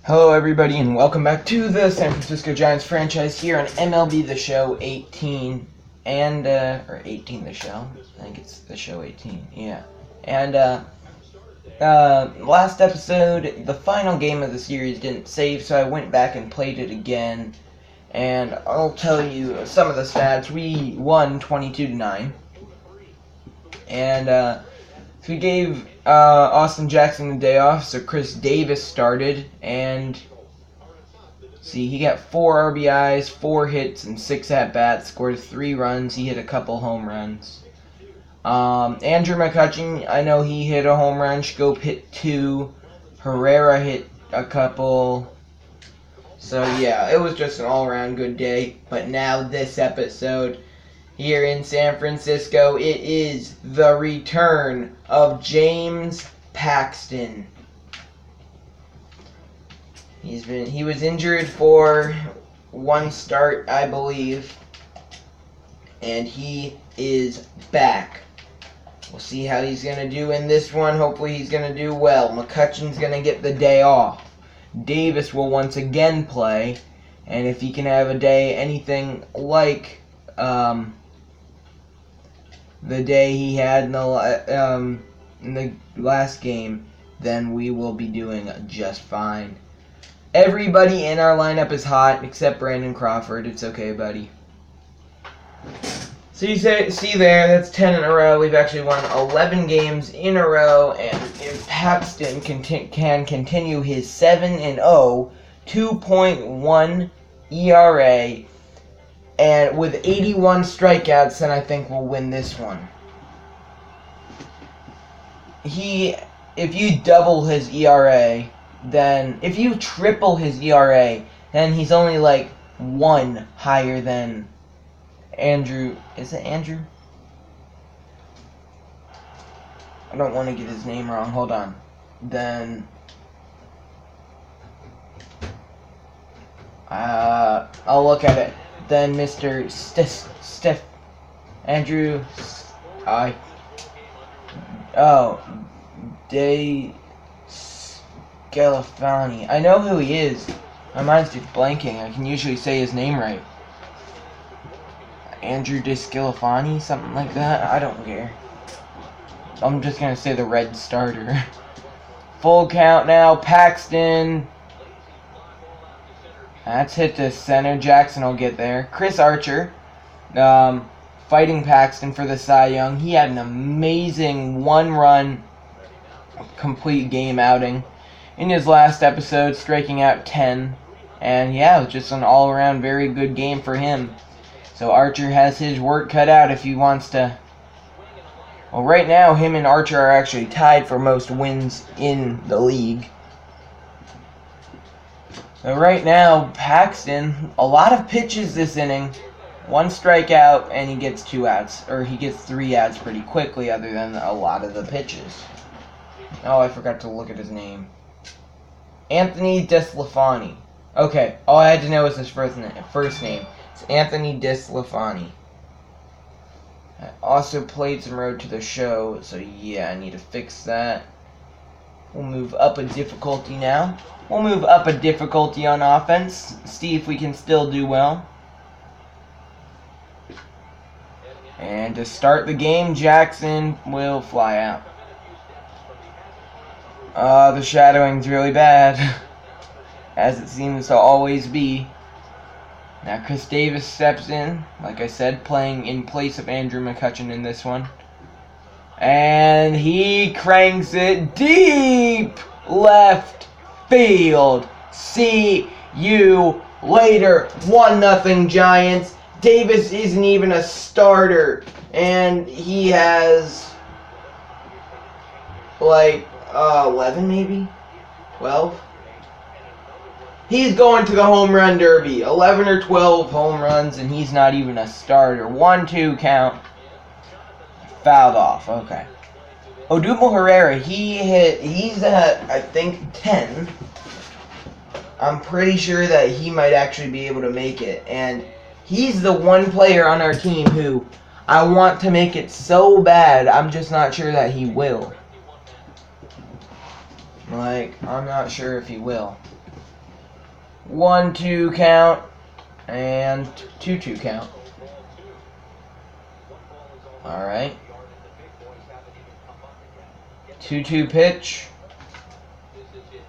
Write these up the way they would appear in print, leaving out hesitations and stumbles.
Hello everybody and welcome back to the San Francisco Giants franchise here on MLB The Show 18 or 18 The Show. I think it's The Show 18, yeah. And last episode, the final game of the series didn't save, so I went back and played it again. And I'll tell you some of the stats. We won 22-9. And so we gave Austin Jackson the day off, so Chris Davis started, and see, he got 4 RBIs, 4 hits, and 6 at-bats, scored 3 runs. He hit a couple home runs. Andrew McCutchen, I know he hit a home run. Schoop hit 2. Herrera hit a couple. So yeah, it was just an all-around good day. But now this episode here in San Francisco, it is the return of James Paxton. He was injured for one start, I believe, and he is back. We'll see how he's going to do in this one. Hopefully he's going to do well. McCutchen's going to get the day off. Davis will once again play, and if he can have a day anything like the day he had in the last game, then we will be doing just fine. Everybody in our lineup is hot except Brandon Crawford. It's okay, buddy. So you see there, that's 10 in a row. We've actually won 11 games in a row, and if Paxton can continue his 7-0, 2.1 ERA, and with 81 strikeouts, then I think we'll win this one. If you double his ERA, then if you triple his ERA, then he's only like 1 higher than Andrew. Is it Andrew? I don't want to get his name wrong. Hold on. Then I'll look at it. Then Mr. Andrew De Scalafani. I know who he is. My mind's just blanking. I can usually say his name right. Andrew De Scalafani, something like that. I don't care. I'm just gonna say the red starter. Full count now. Paxton. That's hit to center. Jackson will get there. Chris Archer, fighting Paxton for the Cy Young. He had an amazing 1-run complete game outing in his last episode, striking out 10. And yeah, it was just an all-around very good game for him. So Archer has his work cut out if he wants to. Well, right now, him and Archer are actually tied for most wins in the league. So right now, Paxton, a lot of pitches this inning. 1 strikeout, and he gets 2 outs. Or he gets 3 outs pretty quickly, other than a lot of the pitches. Oh, I forgot to look at his name. Anthony DeSclafani. Okay, all I had to know was his first name. It's Anthony DeSclafani. I also played some Road to the Show, so yeah, I need to fix that. We'll move up a difficulty now. We'll move up a difficulty on offense. See if we can still do well. And to start the game, Jackson will fly out. The shadowing's really bad, as it seems to always be. Now Chris Davis steps in, like I said, playing in place of Andrew McCutchen in this one. And he cranks it deep left field. See you later. 1-0 Giants. Davis isn't even a starter, and he has like 11 maybe? 12? He's going to the home run derby. 11 or 12 home runs, and he's not even a starter. 1-2 count. Fouled off. Okay. Odubel Herrera, he's at, I think, 10. I'm pretty sure that he might actually be able to make it. And he's the one player on our team who I want to make it so bad, I'm just not sure that he will. Like, I'm not sure if he will. 1-2 count, and 2-2 count. Alright. 2-2 pitch.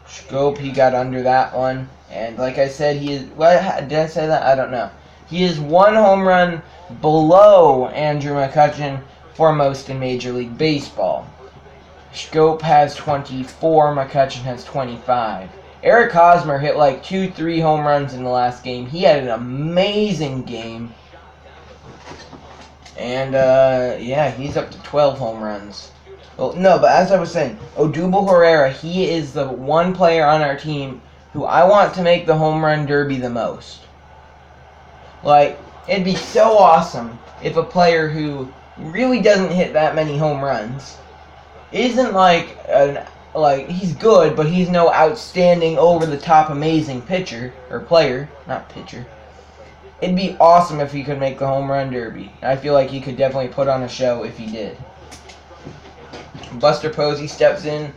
Scope, he got under that one. And like I said, he is... What, did I say that? I don't know. He is 1 home run below Andrew McCutchen for most in Major League Baseball. Scope has 24, McCutchen has 25. Eric Hosmer hit like 2-3 home runs in the last game. He had an amazing game. And, yeah, he's up to 12 home runs. Well, no, but as I was saying, Odubel Herrera, he is the one player on our team who I want to make the home run derby the most. Like, it'd be so awesome if a player who really doesn't hit that many home runs isn't like he's good, but he's no outstanding, over-the-top, amazing pitcher or player, not pitcher. It'd be awesome if he could make the home run derby. I feel like he could definitely put on a show if he did. Buster Posey steps in.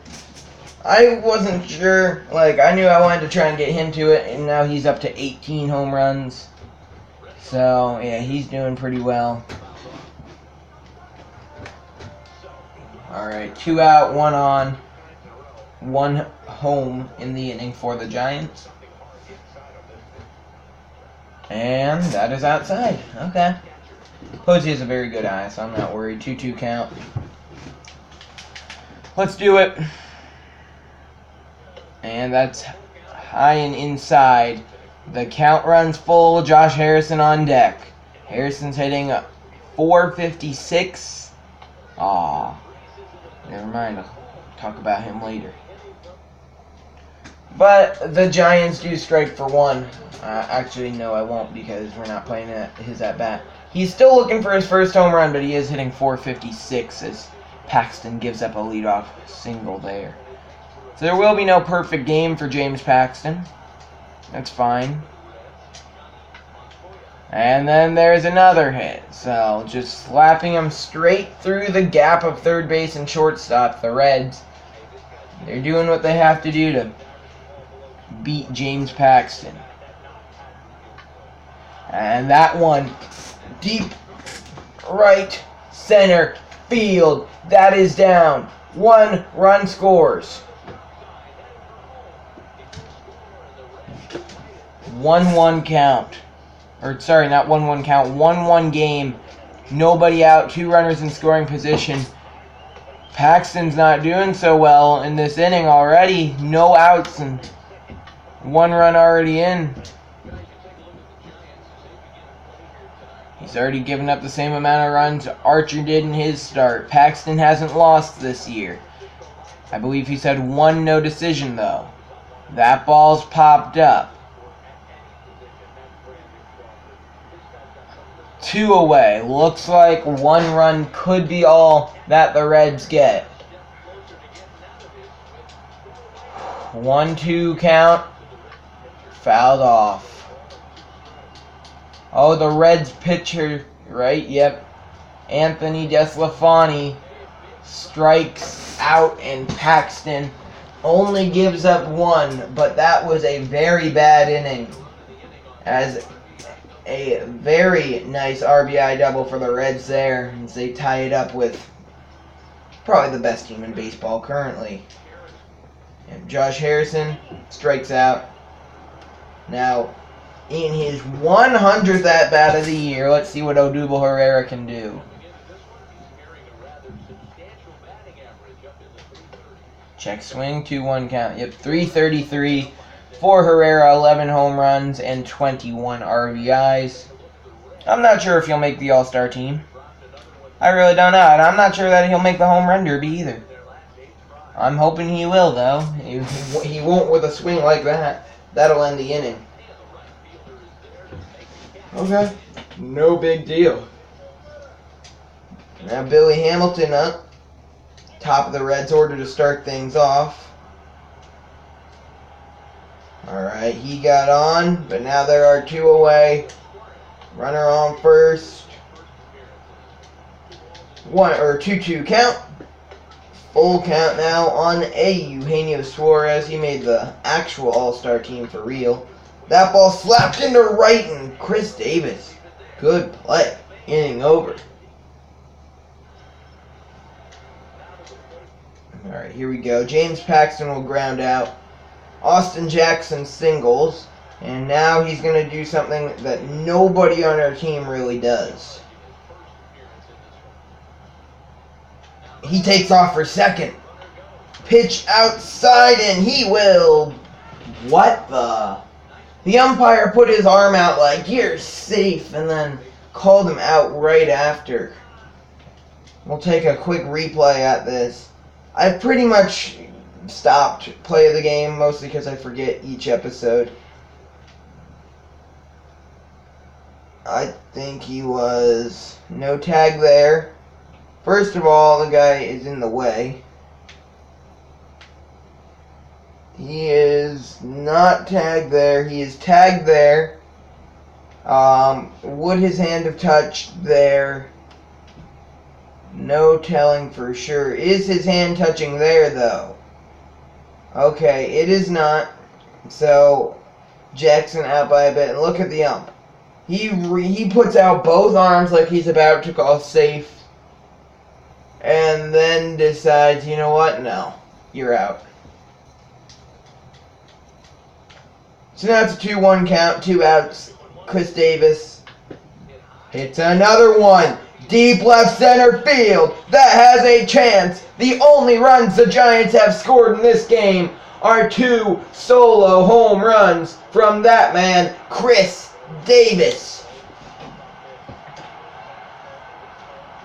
I wasn't sure. Like, I knew I wanted to try and get him to it, and now he's up to 18 home runs. So, yeah, he's doing pretty well. Alright, 2 out, 1 on, 1 home in the inning for the Giants. And that is outside. Okay. Posey has a very good eye, so I'm not worried. 2-2 count. Let's do it. And that's high and inside. The count runs full. Josh Harrison on deck. Harrison's hitting a 456. Aw. Never mind. I'll talk about him later. But the Giants do strike for 1. Actually, no, I won't because we're not playing his at-bat. He's still looking for his first home run, but he is hitting 456 as Paxton gives up a leadoff single there. So there will be no perfect game for James Paxton. That's fine. And then there's another hit. So just slapping him straight through the gap of third base and shortstop. The Reds, they're doing what they have to do to beat James Paxton. And that one, deep right center field. That is down. 1 run scores. 1-1 count. Or, sorry, not 1-1 count. 1-1 game. Nobody out. 2 runners in scoring position. Paxton's not doing so well in this inning already. No outs and 1 run already in. He's already given up the same amount of runs Archer did in his start. Paxton hasn't lost this year. I believe he's had 1 no decision, though. That ball's popped up. 2 away. Looks like 1 run could be all that the Reds get. 1-2 count. Fouled off. Oh, the Reds pitcher, right? Yep. Anthony DeSclafani strikes out, and Paxton only gives up 1, but that was a very bad inning. As a very nice RBI double for the Reds there, as they tie it up with probably the best team in baseball currently. And Josh Harrison strikes out. Now, in his 100th at-bat of the year, let's see what Odubel Herrera can do. Check swing, 2-1 count. Yep, 333 for Herrera, 11 home runs and 21 RBIs. I'm not sure if he'll make the All-Star team. I really don't know, and I'm not sure that he'll make the home run derby either. I'm hoping he will, though. He won't with a swing like that. That'll end the inning. Okay, no big deal. Now Billy Hamilton up. Top of the Reds order to start things off. Alright, he got on, but now there are 2 away. Runner on first. 2-2 count. Full count now on a Eugenio Suarez. He made the actual All-Star team for real. That ball slapped into right, and Chris Davis. Good play. Inning over. Alright, here we go. James Paxton will ground out. Austin Jackson singles. And now he's going to do something that nobody on our team really does. He takes off for second. Pitch outside, and he will... What the... The umpire put his arm out like, you're safe, and then called him out right after. We'll take a quick replay at this. I've pretty much stopped play of the game, mostly because I forget each episode. I think he was no tag there. First of all, the guy is in the way. He is not tagged there. He is tagged there. Would his hand have touched there? No telling for sure. Is his hand touching there, though? Okay, it is not. So, Jackson out by a bit. And look at the ump. He puts out both arms like he's about to call safe. And then decides, you know what? No. You're out. So now it's a 2-1 count, 2 outs. Chris Davis hits another one. Deep left center field. That has a chance. The only runs the Giants have scored in this game are 2 solo home runs from that man, Chris Davis.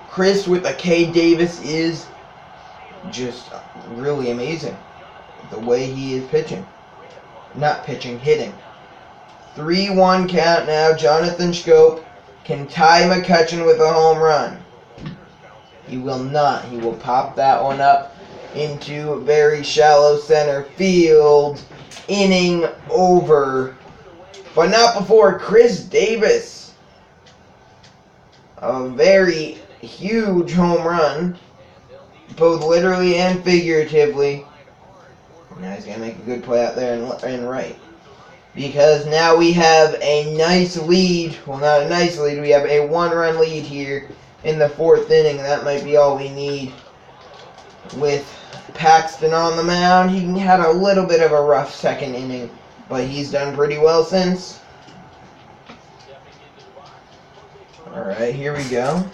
Chris with a K. Davis is just really amazing. The way he is pitching. Not pitching, hitting. 3-1 count now. Jonathan Schoop can tie McCutchen with a home run. He will not. He will pop that one up into very shallow center field. Inning over. But not before Chris Davis. A very huge home run. Both literally and figuratively. Now he's going to make a good play out there and right. Because now we have a nice lead. Well, not a nice lead. We have a 1-run lead here in the 4th inning. That might be all we need. With Paxton on the mound, he had a little bit of a rough 2nd inning. But he's done pretty well since. Alright, here we go.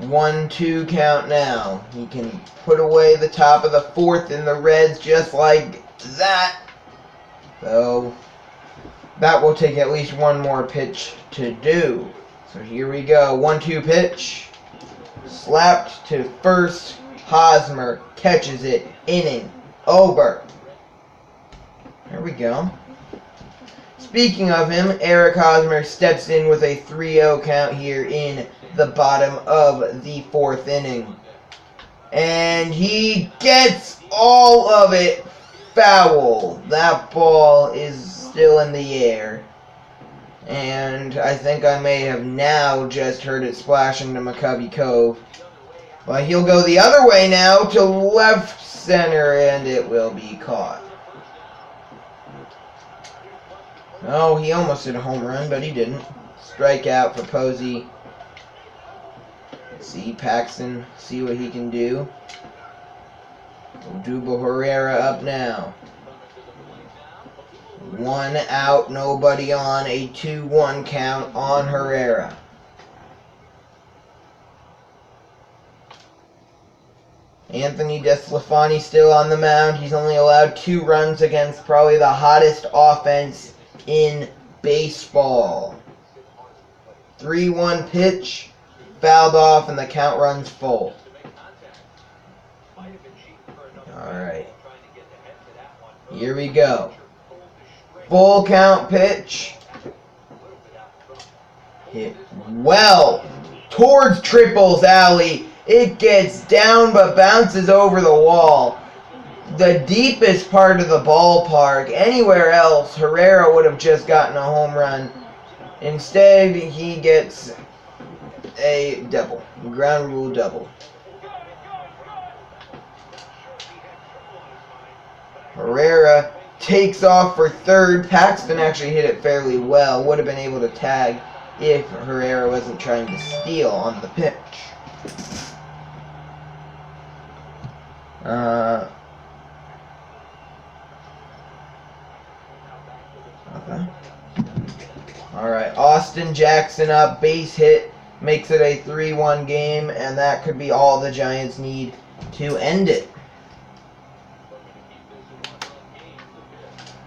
1-2 count now. He can put away the top of the 4th in the Reds just like that. So, that will take at least one more pitch to do. So here we go. 1-2 pitch. Slapped to first. Hosmer catches it. Inning over. There we go. Speaking of him, Eric Hosmer steps in with a 3-0 count here in the bottom of the 4th inning. And he gets all of it foul. That ball is still in the air. And I think I may have now just heard it splash into McCovey Cove. But he'll go the other way now to left center, and it will be caught. Oh, he almost hit a home run, but he didn't. Strikeout for Posey. See Paxton, see what he can do. Odubel Herrera up now. 1 out, nobody on, a 2-1 count on Herrera. Anthony DeSclafani still on the mound. He's only allowed 2 runs against probably the hottest offense in baseball. 3-1 pitch, fouled off, and the count runs full. Alright. Here we go. Full count pitch. Hit well towards Triple's alley. It gets down but bounces over the wall. The deepest part of the ballpark. Anywhere else, Herrera would have just gotten a home run. Instead, he gets a double. Ground rule double. Herrera takes off for third. Paxton actually hit it fairly well. Would have been able to tag if Herrera wasn't trying to steal on the pitch. Okay. Alright, Austin Jackson up, base hit, makes it a 3-1 game, and that could be all the Giants need to end it.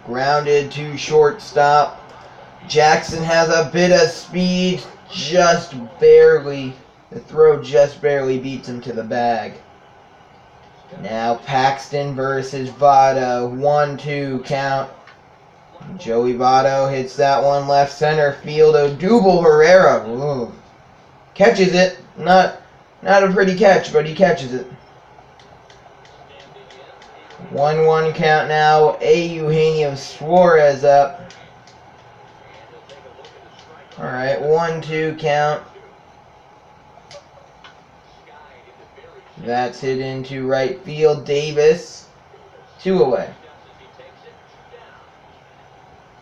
Grounded to shortstop. Jackson has a bit of speed, just barely. The throw just barely beats him to the bag. Now Paxton versus Votto. 1-2 count. Joey Votto hits that one left center field. Odubel Herrera. Ooh. Catches it. Not a pretty catch, but he catches it. 1-1 count now. Eugenio Suarez up. Alright, 1-2 count. That's hit into right field. Davis. 2 away.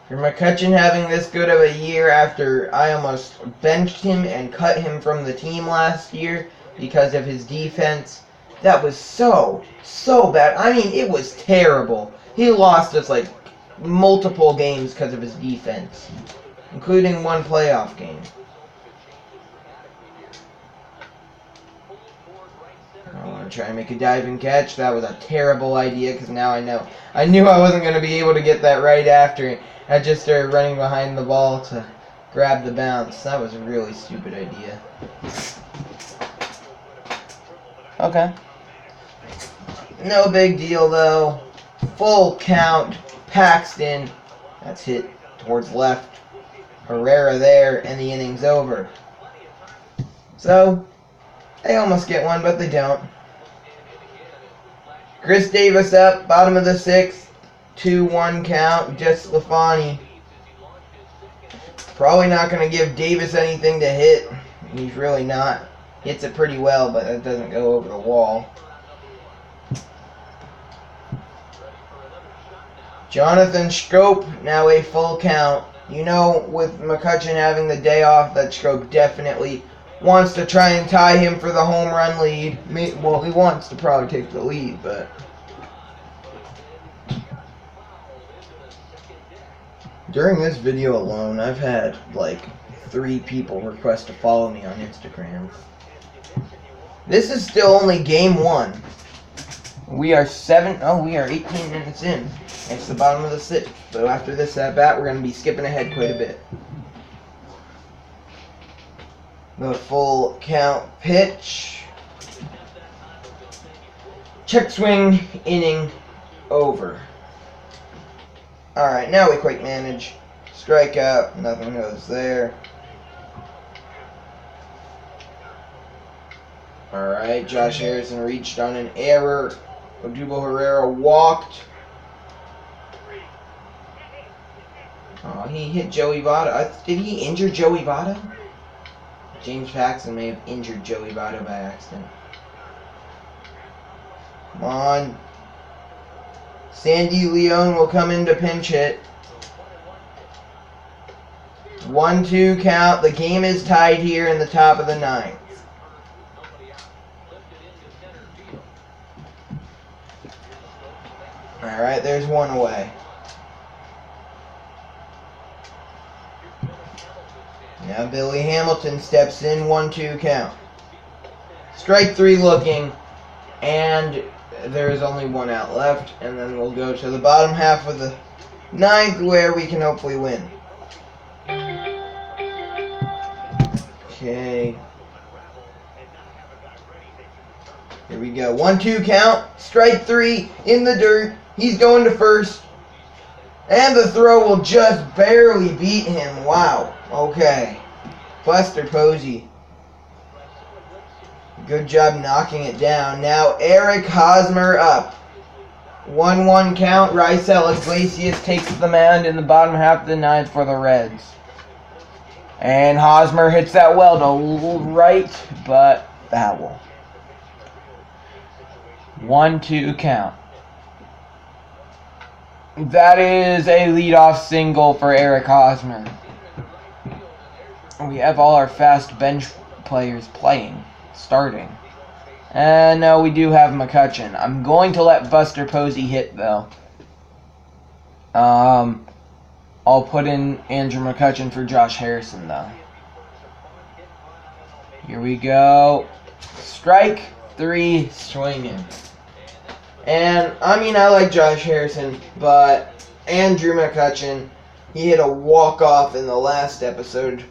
For McCutchen having this good of a year after I almost benched him and cut him from the team last year because of his defense, that was so bad. I mean, it was terrible. He lost us like multiple games because of his defense, including one playoff game. I want to try and make a diving catch. That was a terrible idea because now I know. I knew I wasn't going to be able to get that right after. I just started running behind the ball to grab the bounce. That was a really stupid idea. Okay. No big deal though. Full count. Paxton. That's hit towards left. Herrera there, and the inning's over. So, they almost get one, but they don't. Chris Davis up, bottom of the 6th. 2-1 count, just Lafani. Probably not going to give Davis anything to hit. He's really not. Hits it pretty well, but it doesn't go over the wall. Jonathan Schoop, now a full count. You know, with McCutchen having the day off, that Schoop definitely wants to try and tie him for the home run lead. Well, he wants to probably take the lead, but... During this video alone, I've had like 3 people request to follow me on Instagram. This is still only game 1. We are 18 minutes in. It's the bottom of the 6th. So after this at bat, we're going to be skipping ahead quite a bit. The full count pitch. Check swing, inning over. Alright, now we quick manage. Strikeout, nothing goes there. Alright, Josh Harrison reached on an error. Odubel Herrera walked. Oh, he hit Joey Votto. Did he injure Joey Votto? James Paxton may have injured Joey Votto by accident. Come on. Sandy Leon will come in to pinch hit. 1-2 count. The game is tied here in the top of the 9th. Alright, there's 1 away. Now Billy Hamilton steps in. 1-2 count. Strike 3 looking. And there is only 1 out left, and then we'll go to the bottom half of the 9th where we can hopefully win. Okay. Here we go. 1-2 count. Strike 3 in the dirt. He's going to first. And the throw will just barely beat him. Wow. Okay. Buster Posey. Good job knocking it down. Now Eric Hosmer up. 1-1 count. Raisel Iglesias takes the mound in the bottom half of the 9th for the Reds. And Hosmer hits that well to right, but foul. 1-2 count. That is a leadoff single for Eric Hosmer. We have all our fast bench players starting. And no, we do have McCutchen. I'm going to let Buster Posey hit, though. I'll put in Andrew McCutchen for Josh Harrison, though. Here we go. Strike 3, swinging. And, I mean, I like Josh Harrison, but Andrew McCutchen, he hit a walk-off in the last episode.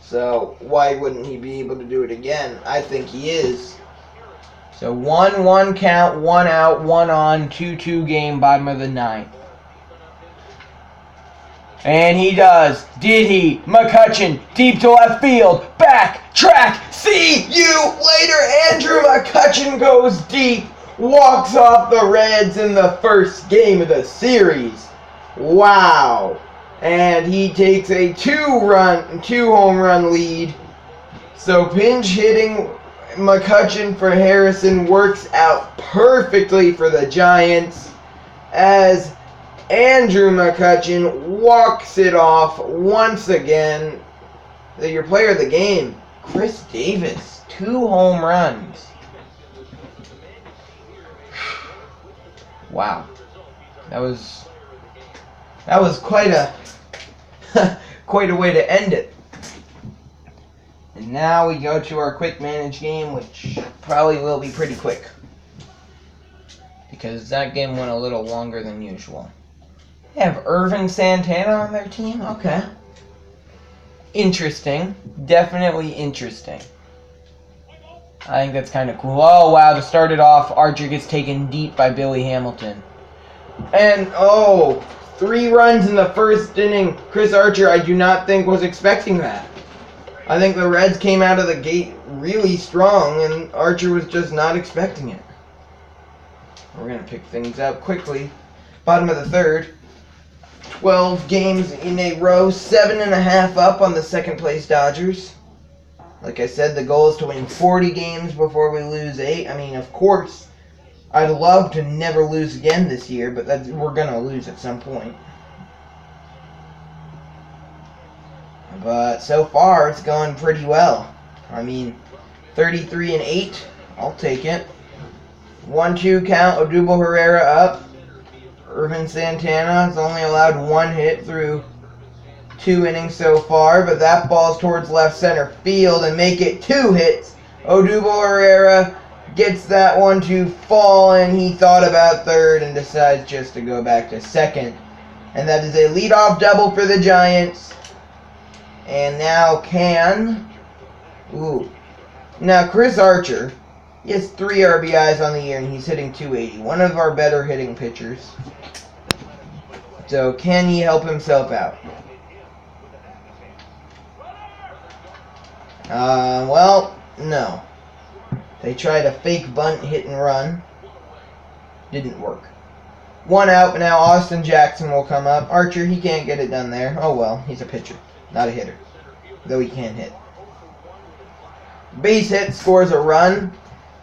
So, why wouldn't he be able to do it again? I think he is. So, 1-1 count, 1 out, 1 on, 2-2 game, bottom of the 9th. And he does. Did he? McCutchen, deep to left field, back, track, see you later. Andrew McCutchen goes deep, walks off the Reds in the first game of the series. Wow. And he takes a 2-home run lead. So pinch hitting McCutchen for Harrison works out perfectly for the Giants as Andrew McCutchen walks it off once again. Your player of the game, Chris Davis, 2 home runs. Wow. That was quite a quite a way to end it. And now we go to our quick manage game, which probably will be pretty quick, because that game went a little longer than usual. They have Irvin Santana on their team? Okay. Interesting. Definitely interesting. I think that's kind of cool. Oh, wow. To start it off, Archer gets taken deep by Billy Hamilton. And, 3 runs in the first inning. Chris Archer, I do not think, was expecting that. I think the Reds came out of the gate really strong, and Archer was just not expecting it. We're going to pick things up quickly. Bottom of the 3rd. 12 games in a row, 7.5 up on the second place Dodgers. Like I said, the goal is to win 40 games before we lose 8. I mean, of course, I'd love to never lose again this year, but we're going to lose at some point. But so far, it's going pretty well. I mean, 33-8, I'll take it. 1-2 count, Odubel Herrera up. Irvin Santana has only allowed 1 hit through 2 innings so far, but that ball's towards left center field and make it 2 hits. Odubel Herrera gets that one to fall, and he thought about third and decides just to go back to second. And that is a leadoff double for the Giants. And now Now Chris Archer, he has 3 RBIs on the year, and he's hitting .280. One of our better hitting pitchers. So can he help himself out? Well, no. They tried a fake bunt, hit and run. Didn't work. 1 out, but now Austin Jackson will come up. Archer, he can't get it done there. Oh well, he's a pitcher, not a hitter. Though he can hit. Base hit, scores a run.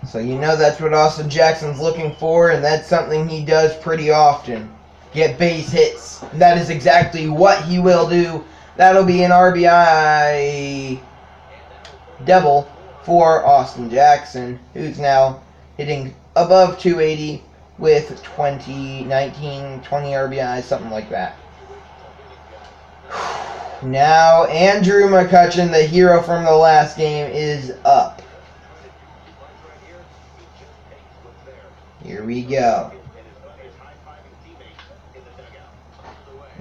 So you know that's what Austin Jackson's looking for, and that's something he does pretty often. Get base hits. That is exactly what he will do. That'll be an RBI double for Austin Jackson, who's now hitting above .280 with 20 RBIs, something like that. Now, Andrew McCutchen, the hero from the last game, is up. Here we go.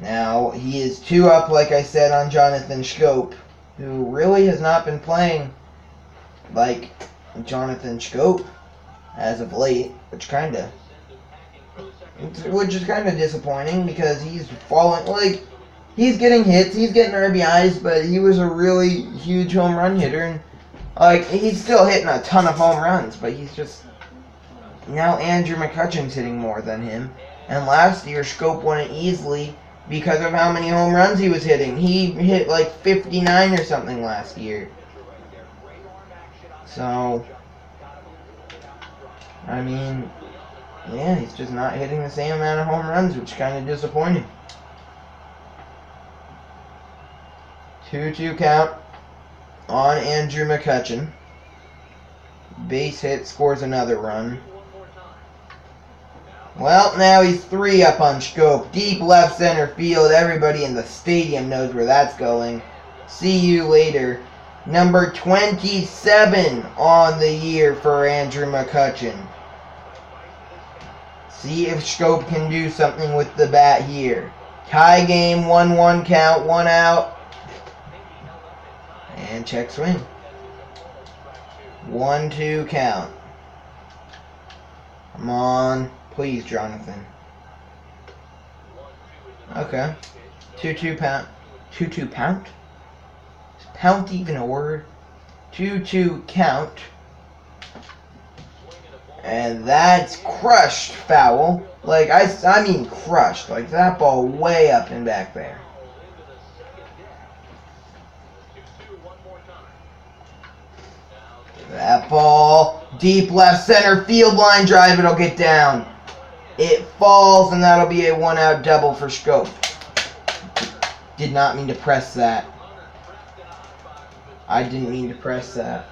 Now, he is 2 up, like I said, on Jonathan Schoop, who really has not been playing like Jonathan Schoop as of late, which is kind of disappointing, because he's falling, like, he's getting hits, he's getting RBIs, but he was a really huge home run hitter, and, like, he's still hitting a ton of home runs, but he's just, now Andrew McCutchen's hitting more than him, and last year Schoop won it easily because of how many home runs he was hitting. He hit like 59 or something last year. So, I mean, Yeah, he's just not hitting the same amount of home runs, which is kind of disappointing. 2-2 count on Andrew McCutchen. Base hit, scores another run. Well, now he's 3 up on Schoop. Deep left center field. Everybody in the stadium knows where that's going. See you later. Number 27 on the year for Andrew McCutchen. See if Schoop can do something with the bat here. Tie game, 1-1 count, 1 out. And check swing. 1-2 count. Come on. Please, Jonathan. Okay. 2-2 pound. 2-2 pound? Is pound even a word? 2-2 count. And that's crushed foul. Like, I mean crushed. Like, that ball way up and back there. That ball, deep left center field line drive, it'll get down. It falls, and that'll be a 1-out double for Schoop. Did not mean to press that. I didn't mean to press that.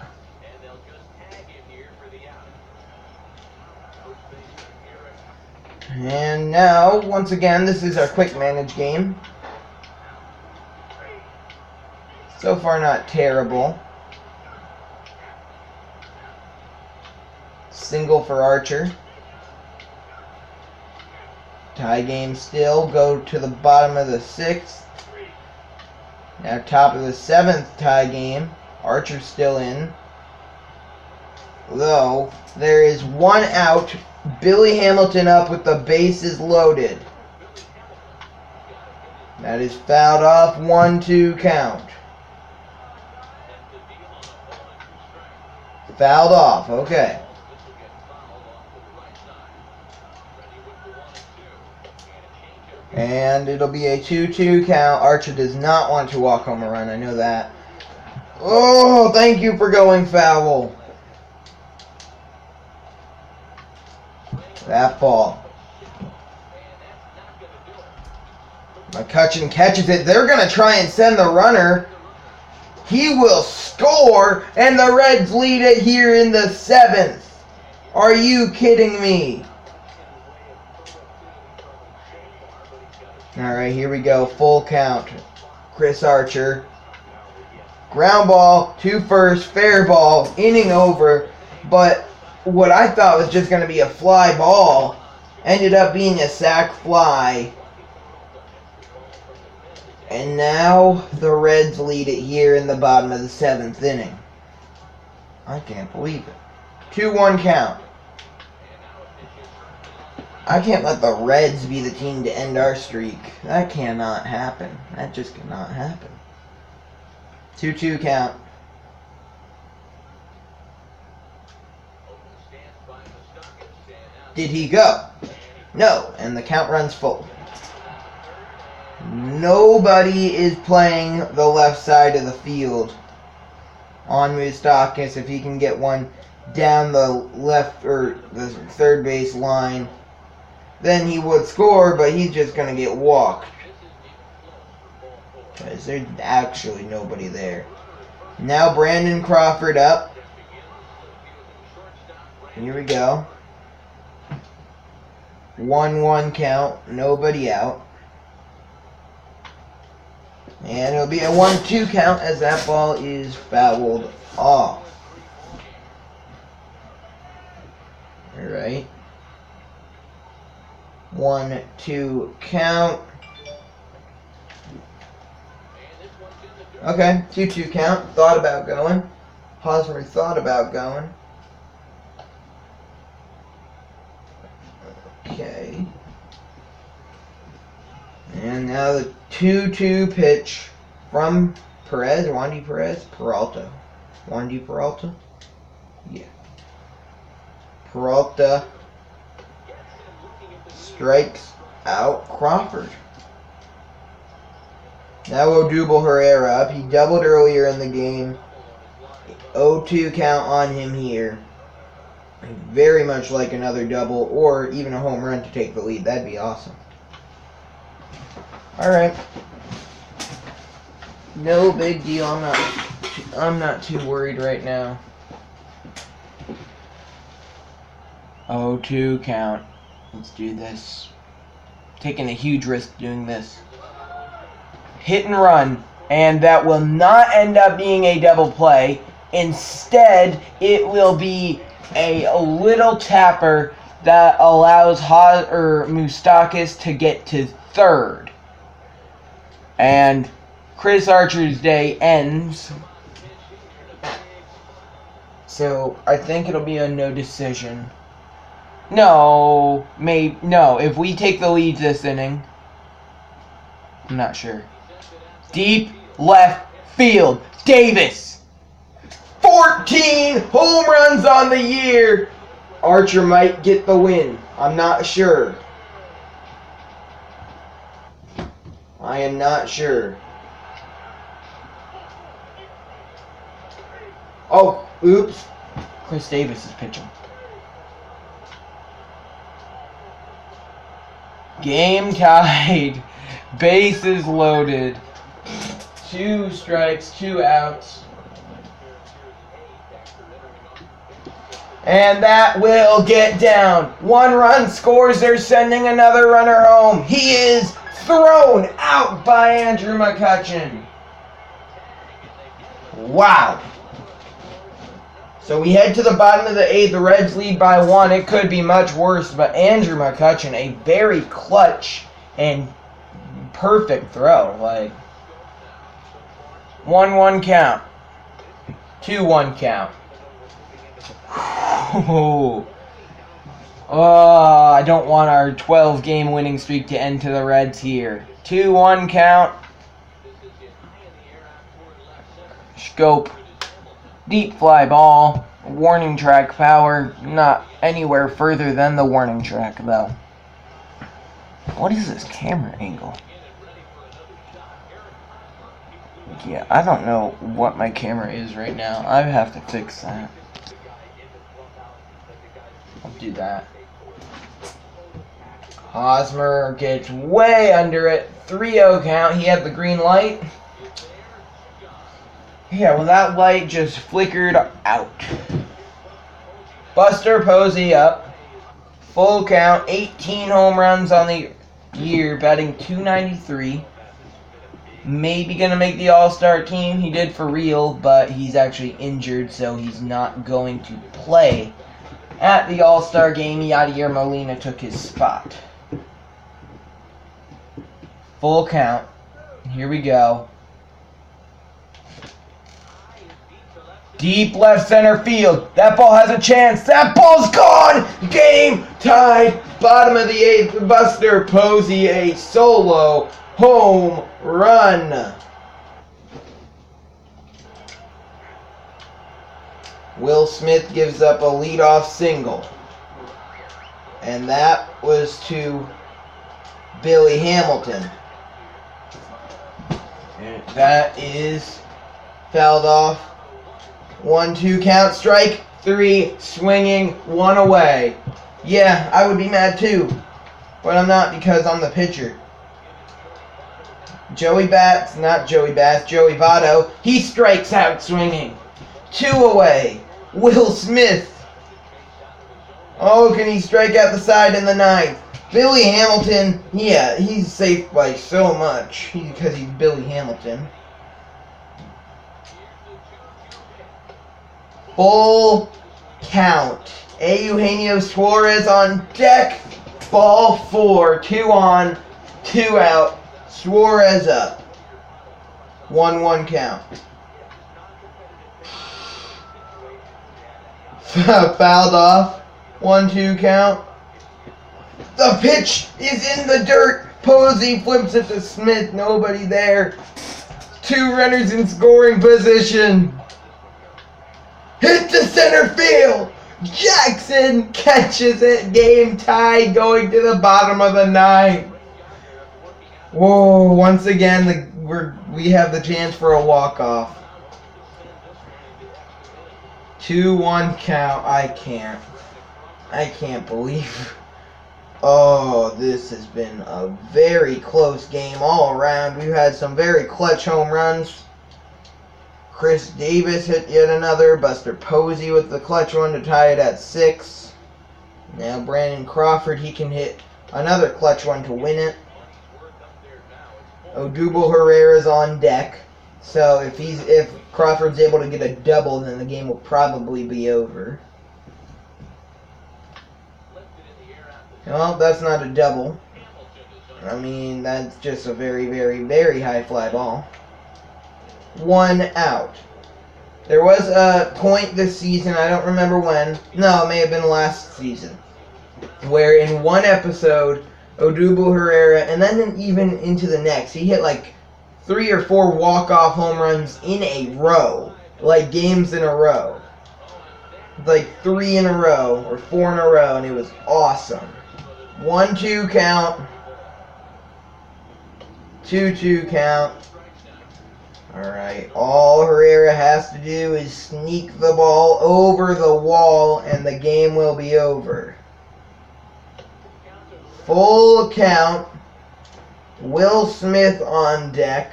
And now, once again, this is our quick manage game. So far, not terrible. Single for Archer. Tie game still. Go to the bottom of the 6th. Now top of the 7th tie game. Archer's still in. Though, there is 1 out. Billy Hamilton up with the bases loaded. That is fouled off. 1-2 count. Fouled off. Okay. And it'll be a 2-2 count. Archer does not want to walk home a run. I know that. Oh, thank you for going foul. That ball. McCutchen catches it. They're going to try and send the runner. He will score, and the Reds lead it here in the 7th. Are you kidding me? Alright, here we go. Full count. Chris Archer. Ground ball to first. Fair ball. Inning over. But what I thought was just going to be a fly ball ended up being a sac fly. And now the Reds lead it here in the bottom of the 7th inning. I can't believe it. 2-1 count. I can't let the Reds be the team to end our streak. That cannot happen. That just cannot happen. 2-2 count. Did he go? No, and the count runs full. Nobody is playing the left side of the field on Moustakas. If he can get one down the left or the third base line, then he would score, but he's just going to get walked. Because there's actually nobody there. Now Brandon Crawford up. Here we go. 1-1 count. Nobody out. And it'll be a 1-2 count as that ball is fouled off. Alright. 1-2 count. Okay, 2-2 count. Thought about going. Hosmer thought about going. Okay. And now the 2-2 pitch from Perez, Wandy Perez, Peralta. Wandy Peralta? Yeah. Peralta strikes out Crawford. Now Odubel Herrera up. He doubled earlier in the game. 0-2 count on him here. I'd very much like another double or even a home run to take the lead. That'd be awesome. Alright. No big deal. I'm not too worried right now. 0-2 count. Let's do this. Taking a huge risk doing this. Hit and run. And that will not end up being a double play. Instead, it will be a little tapper that allows Moustakas to get to third. And Chris Archer's day ends. So I think it'll be a no decision. No, if we take the lead this inning, I'm not sure. Deep left field, Davis. 14 home runs on the year. Archer might get the win. I'm not sure. I am not sure. Oh, oops. Chris Davis is pitching. Game tied. Bases loaded. 2 strikes, 2 outs. And that will get down. 1 run scores. They're sending another runner home. He is thrown out by Andrew McCutchen. Wow. So we head to the bottom of the 8th. The Reds lead by 1. It could be much worse, but Andrew McCutchen, a very clutch and perfect throw. Like 1-1 count. 2-1 count. Oh, I don't want our 12-game winning streak to end to the Reds here. 2-1 count. Scope. Deep fly ball. Warning track power. Not anywhere further than the warning track, though. What is this camera angle? Yeah, I don't know what my camera is right now. I have to fix that. I'll do that. Hosmer gets way under it. 3-0 count. He had the green light. Yeah, well, that light just flickered out. Buster Posey up. Full count. 18 home runs on the year, batting .293. Maybe going to make the All-Star team. He did for real, but he's actually injured, so he's not going to play at the All-Star game. Yadier Molina took his spot. Full count. Here we go. Deep left center field. That ball has a chance. That ball's gone. Game tied. Bottom of the 8th. Buster Posey, a solo home run. Will Smith gives up a leadoff single. And that was to Billy Hamilton. And that is fouled off. 1-2 count, strike 3, swinging 1 away. Yeah, I would be mad too, but I'm not because I'm the pitcher. Joey Votto, he strikes out swinging. 2 away. Will Smith. Oh, can he strike out the side in the 9th? Billy Hamilton, yeah, he's safe by so much because he's Billy Hamilton. Full count. Eugenio Suarez on deck. Ball 4. 2 on, 2 out. Suarez up. 1-1 count. Fouled off. 1-2 count. The pitch is in the dirt. Posey flips it to Smith. Nobody there. 2 runners in scoring position. Hit to center field. Jackson catches it. Game tied, going to the bottom of the 9th. Whoa! Once again, we have the chance for a walk-off. 2-1 count. I can't. I can't believe. Oh, this has been a very close game all around. We've had some very clutch home runs. Chris Davis hit yet another. Buster Posey with the clutch one to tie it at 6. Now Brandon Crawford, he can hit another clutch one to win it. Odubel Herrera's on deck. So if Crawford's able to get a double, then the game will probably be over. Well, that's not a double. I mean, that's just a very, very, very high fly ball. 1 out. There was a point this season, I don't remember when. No, it may have been last season. Where in one episode, Odubel Herrera, and then even into the next, he hit like 3 or 4 walk-off home runs in a row. Like games in a row. Like 3 in a row, or 4 in a row, and it was awesome. 1-2 count. 2-2 count. Alright, all Herrera has to do is sneak the ball over the wall and the game will be over. Full count. Will Smith on deck.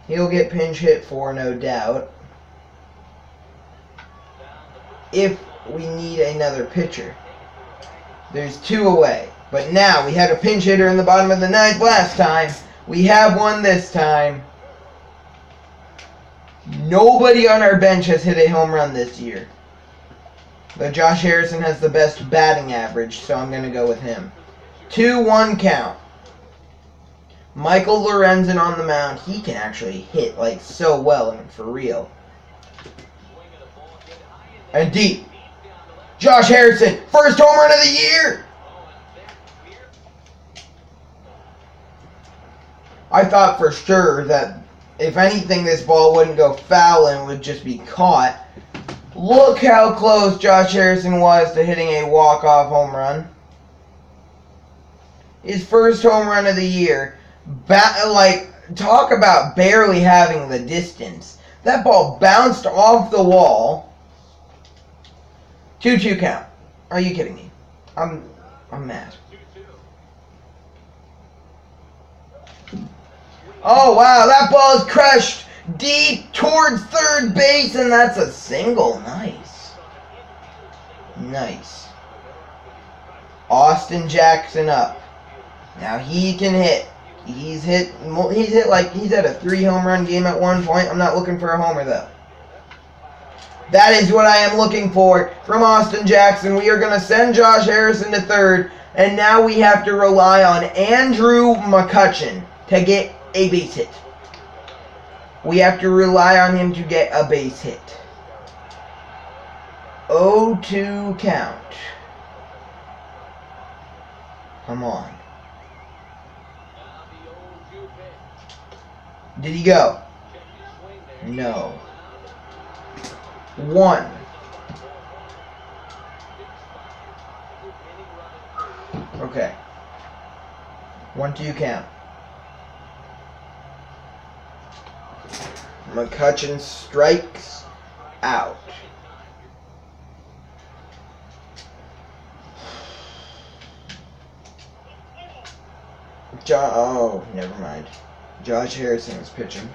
He'll get pinch hit for, no doubt. If we need another pitcher. There's 2 away. But now, we had a pinch hitter in the bottom of the 9th last time. We have one this time. Nobody on our bench has hit a home run this year. But Josh Harrison has the best batting average, so I'm going to go with him. 2-1 count. Michael Lorenzen on the mound. He can actually hit like so well, and for real. And deep. Josh Harrison, first home run of the year! I thought for sure that if anything this ball wouldn't go foul and would just be caught. Look how close Josh Harrison was to hitting a walk-off home run. His first home run of the year. Talk about barely having the distance. That ball bounced off the wall. 2-2 count. Are you kidding me? I'm mad. Oh, wow, that ball is crushed deep towards third base, and that's a single. Nice. Nice. Austin Jackson up. Now he can hit. He's had a 3 home run game at one point. I'm not looking for a homer, though. That is what I am looking for from Austin Jackson. We are going to send Josh Harrison to third, and now we have to rely on Andrew McCutchen to get a base hit. We have to rely on him to get a base hit. 0-2 count. Come on. Did he go? No. 1. Okay. 1-2 count. McCutchen strikes out. Oh, never mind. Josh Harrison was pitching.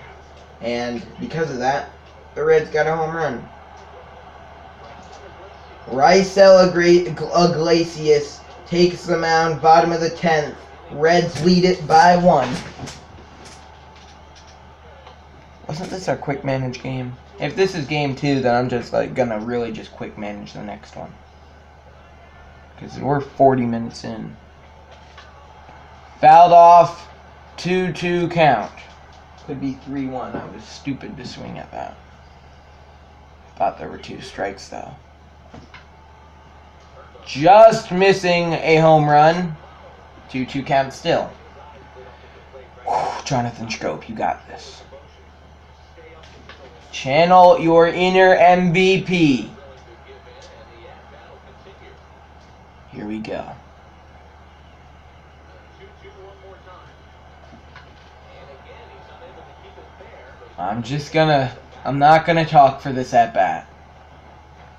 And because of that, the Reds got a home run. Raisel Iglesias takes the mound, bottom of the 10th. Reds lead it by 1. Wasn't this our quick manage game? If this is game 2, then I'm just gonna really just quick manage the next one. Because we're 40 minutes in. Fouled off. 2-2 count. Could be 3-1. I was stupid to swing at that. Thought there were 2 strikes though. Just missing a home run. 2-2 count still. Whew, Jonathan Schoop, you got this. Channel your inner MVP. Here we go. I'm not gonna talk for this at bat.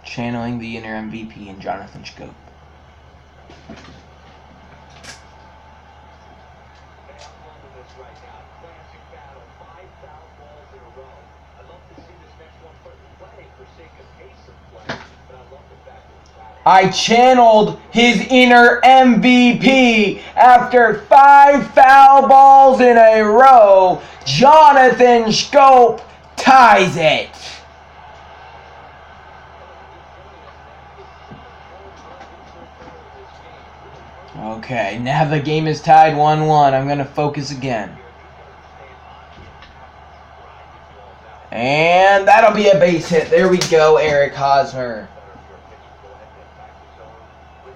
Channeling the inner MVP in Jonathan Scope. I channeled his inner MVP after 5 foul balls in a row. Jonathan Scope ties it. Okay, now the game is tied 1-1. I'm going to focus again. And that'll be a base hit. There we go, Eric Hosmer.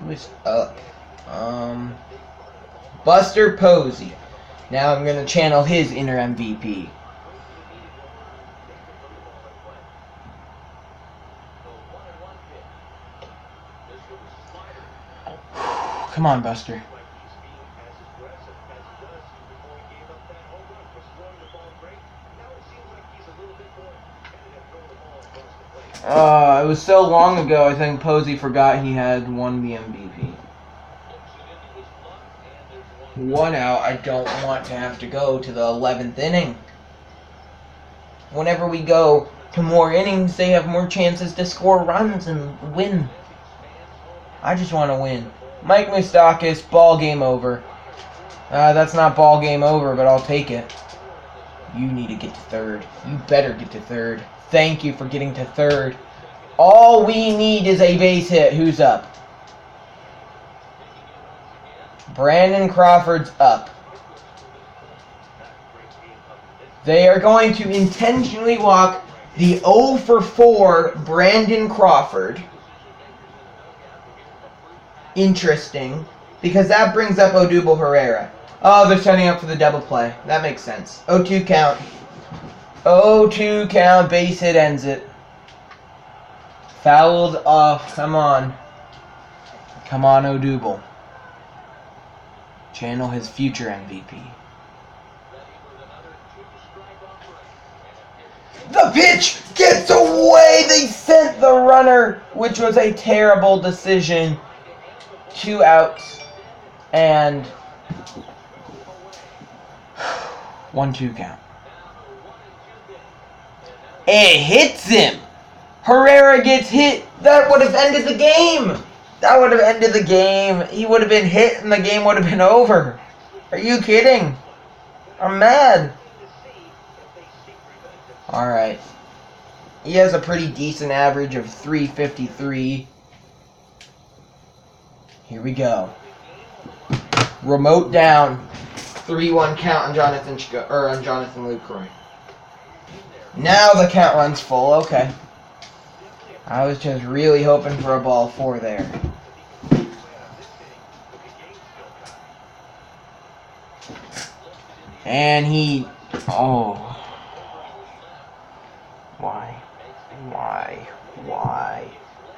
Who's up? Buster Posey. Now I'm going to channel his inner MVP. Come on, Buster. It was so long ago, I think Posey forgot he had won the MVP. 1 out. I don't want to have to go to the 11th inning. Whenever we go to more innings, they have more chances to score runs and win. I just want to win. Mike Moustakas, ball game over. That's not ball game over, but I'll take it. You need to get to third. You better get to third. Thank you for getting to third. All we need is a base hit. Who's up? Brandon Crawford's up. They are going to intentionally walk the 0 for 4 Brandon Crawford. Interesting, because that brings up Odubel Herrera. Oh, they're setting up for the double play. That makes sense. 0-2 count. 0-2 count. Base hit ends it. Fouled off. Come on. Come on, Odubel. Channel his future MVP. The pitch gets away! They sent the runner, which was a terrible decision. 2 outs. And 1-2 count. It hits him! Herrera gets hit. That would have ended the game. That would have ended the game. He would have been hit and the game would have been over. Are you kidding? I'm mad. Alright. He has a pretty decent average of 353. Here we go. Remote down. 3-1 count on Jonathan Lucroy. Now the count runs full. Okay. I was just really hoping for a ball 4 there. And he... Oh. Why? Why? Why?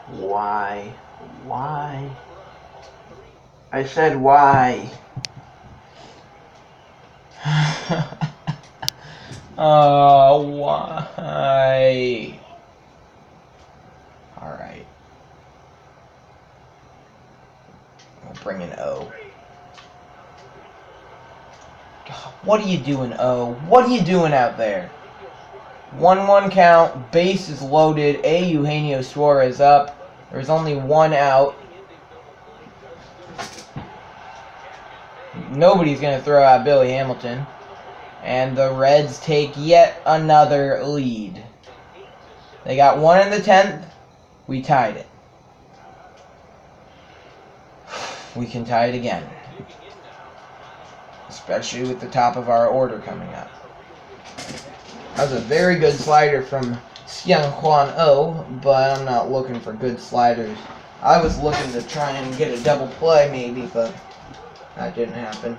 Why? Why? I said why. Oh, why? Alright. We'll bring an O. What are you doing, O? What are you doing out there? 1-1 count. Base is loaded. Eugenio Suarez up. There's only 1 out. Nobody's going to throw out Billy Hamilton. And the Reds take yet another lead. They got 1 in the 10th. We tied it. We can tie it again. Especially with the top of our order coming up. That was a very good slider from Xiang Huan O, but I'm not looking for good sliders. I was looking to try and get a double play maybe, but that didn't happen.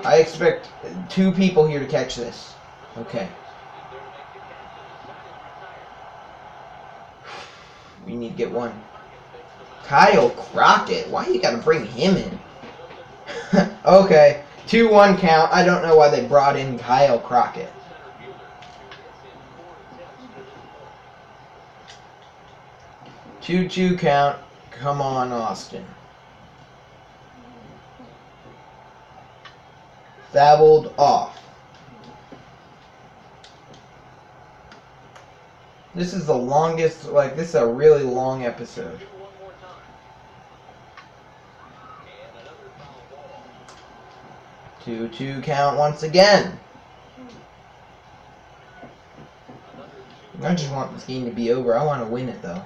I expect 2 people here to catch this. Okay. We need to get 1. Kyle Crockett. Why you gotta bring him in? Okay. 2-1 count. I don't know why they brought in Kyle Crockett. 2-2 count. Come on, Austin. Fouled off. This is the longest, like, this is a really long episode. Two count once again. I just want this game to be over. I want to win it, though.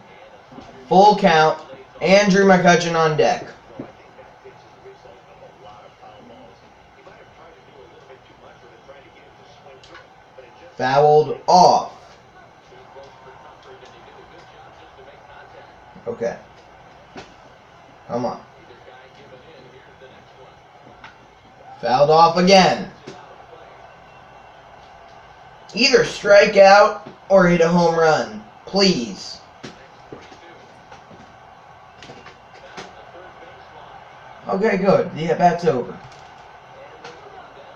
Full count. Andrew McCutcheon on deck. Fouled off. Okay. Come on. Fouled off again. Either strike out or hit a home run. Please. Okay, good. The at-bat's over.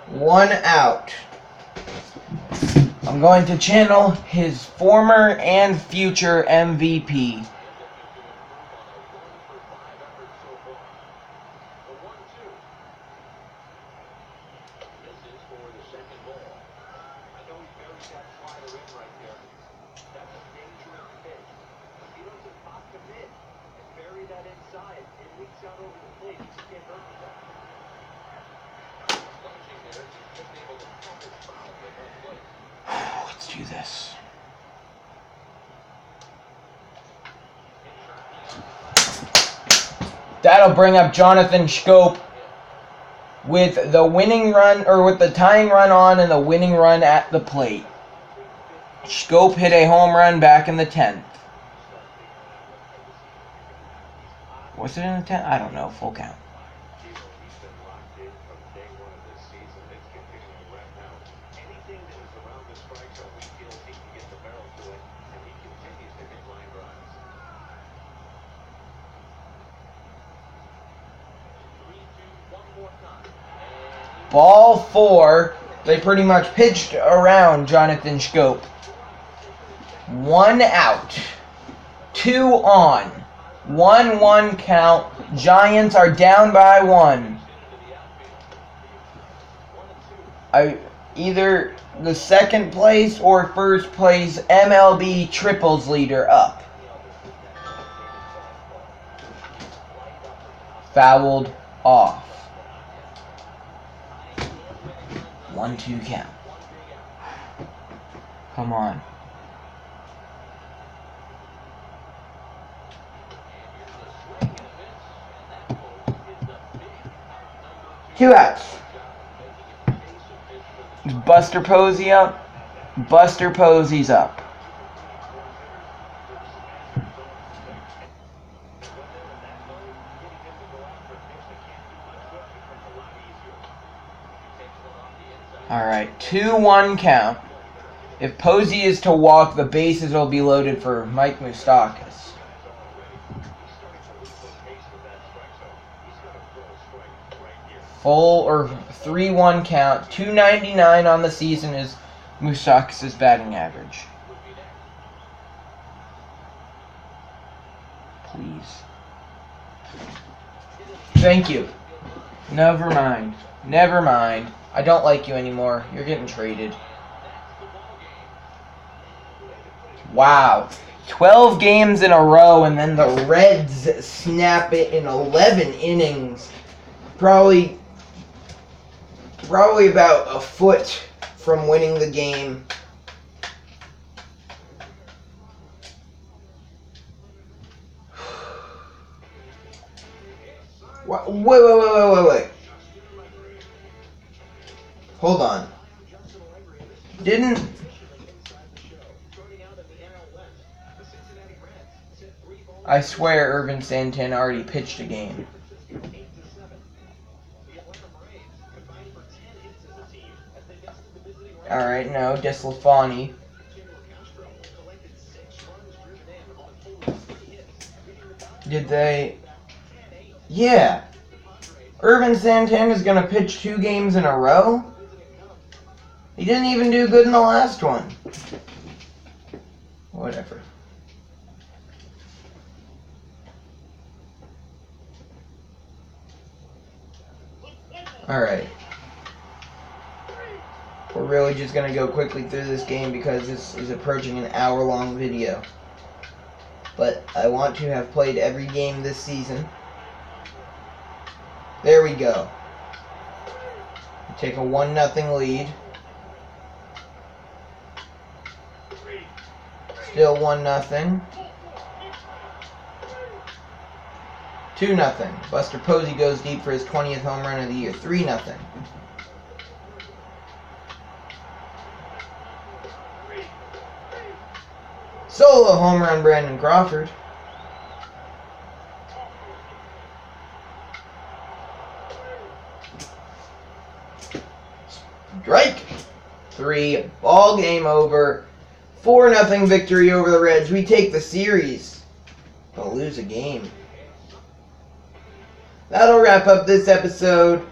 1 out. I'm going to channel his former and future MVP. Let's do this. That'll bring up Jonathan Schoop with the winning run, or with the tying run on and the winning run at the plate. Schoop hit a home run back in the 10th. Was it in the 10th? I don't know. Full count. Ball 4. They pretty much pitched around Jonathan Schoop. 1 out. 2 on. 1-1 count. Giants are down by 1. Either the second place or first place MLB triples leader up. Fouled off. 1-2 count. Come on. Two outs. Is Buster Posey up? Buster Posey's up. Alright, 2-1 count. If Posey is to walk, the bases will be loaded for Mike Moustakas. Full or 3-1 count. 299 on the season is Moustakas' batting average. Please. Thank you. Never mind. Never mind. I don't like you anymore. You're getting traded. Wow. 12 games in a row, and then the Reds snap it in 11 innings. Probably about a foot from winning the game. Wait. Hold on. I swear Irvin Santana already pitched a game. Alright, no, Deslafani. Did they? Yeah. Irvin Santana's gonna pitch 2 games in a row? He didn't even do good in the last one. Whatever. Alright. We're really just going to go quickly through this game because this is approaching an hour-long video. But I want to have played every game this season. There we go. We take a 1-0 lead. Still 1-0. 2-0. Buster Posey goes deep for his 20th home run of the year. 3-0. Solo home run, Brandon Crawford. Strike. 3. Ball game over. 4-0 victory over the Reds. We take the series. We'll lose a game. That'll wrap up this episode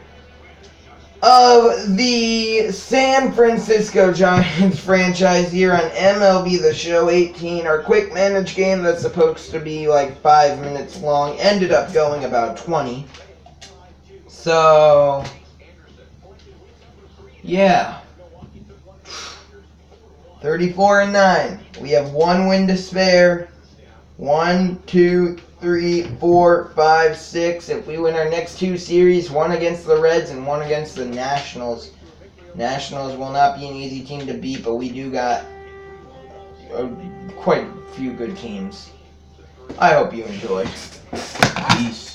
of the San Francisco Giants franchise here on MLB The Show 18. Our quick manage game that's supposed to be like 5 minutes long ended up going about 20. So, yeah. 34-9. We have 1 win to spare. 1, 2, 3, 4, 5, 6. If we win our next 2 series, 1 against the Reds and 1 against the Nationals. Nationals will not be an easy team to beat, but we do got quite a few good teams. I hope you enjoyed. Peace.